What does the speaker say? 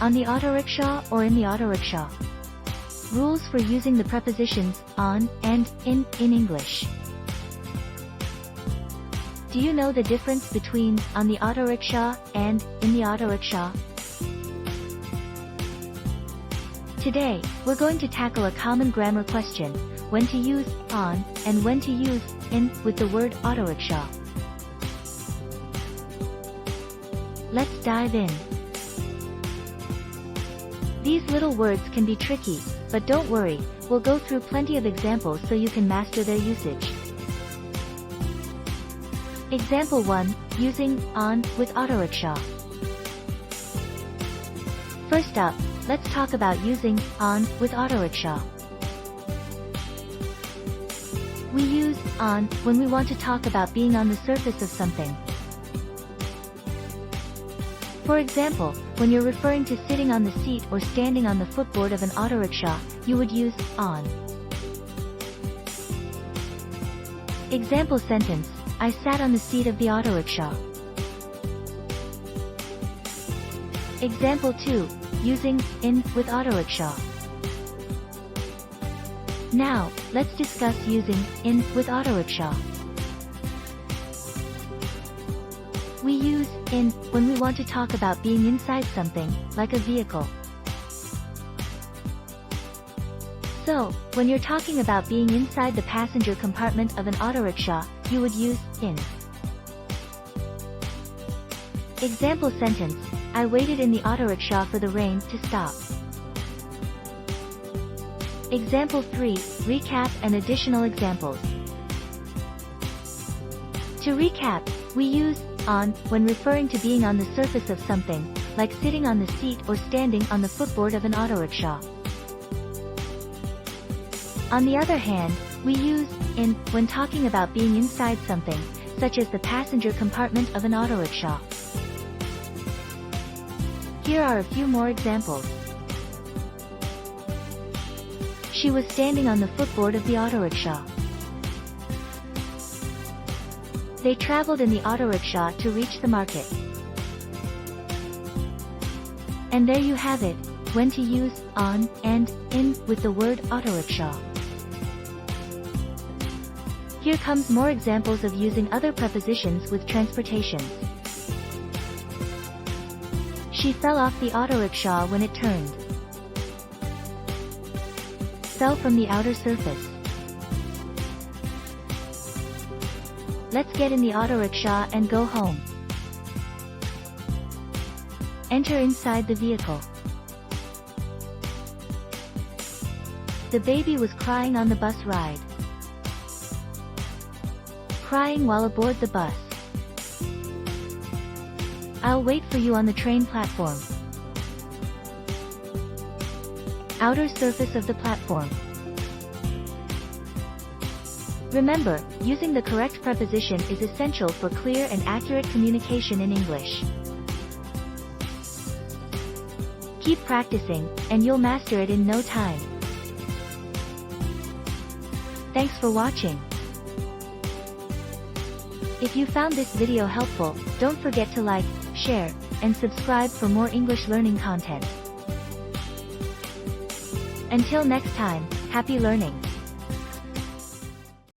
on the autorickshaw or in the autorickshaw. Rules for using the prepositions on and in English. Do you know the difference between on the autorickshaw and in the autorickshaw? Today, we're going to tackle a common grammar question, when to use on and when to use in with the word autorickshaw. Let's dive in. These little words can be tricky, but don't worry, we'll go through plenty of examples so you can master their usage. Example 1, using on with autorickshaw. First up, let's talk about using on with autorickshaw. We use on when we want to talk about being on the surface of something. For example, when you're referring to sitting on the seat or standing on the footboard of an autorickshaw, you would use on. Example sentence, I sat on the seat of the autorickshaw. Example 2, using in with autorickshaw. Now, let's discuss using in with autorickshaw. We use in when we want to talk about being inside something, like a vehicle. So, when you're talking about being inside the passenger compartment of an autorickshaw, you would use in. Example sentence, I waited in the autorickshaw for the rain to stop. Example 3, recap and additional examples. To recap, we use on when referring to being on the surface of something, like sitting on the seat or standing on the footboard of an autorickshaw. On the other hand, we use in when talking about being inside something, such as the passenger compartment of an autorickshaw. Here are a few more examples. She was standing on the footboard of the autorickshaw. They traveled in the autorickshaw to reach the market. And there you have it, when to use on and in with the word autorickshaw. Here comes more examples of using other prepositions with transportations. She fell off the autorickshaw when it turned. Fell from the outer surface. Let's get in the autorickshaw and go home. Enter inside the vehicle. The baby was crying on the bus ride. Crying while aboard the bus. I'll wait for you on the train platform. Outer surface of the platform. Remember, using the correct preposition is essential for clear and accurate communication in English. Keep practicing, and you'll master it in no time. Thanks for watching. If you found this video helpful, don't forget to like, share, and subscribe for more English learning content. Until next time, happy learning!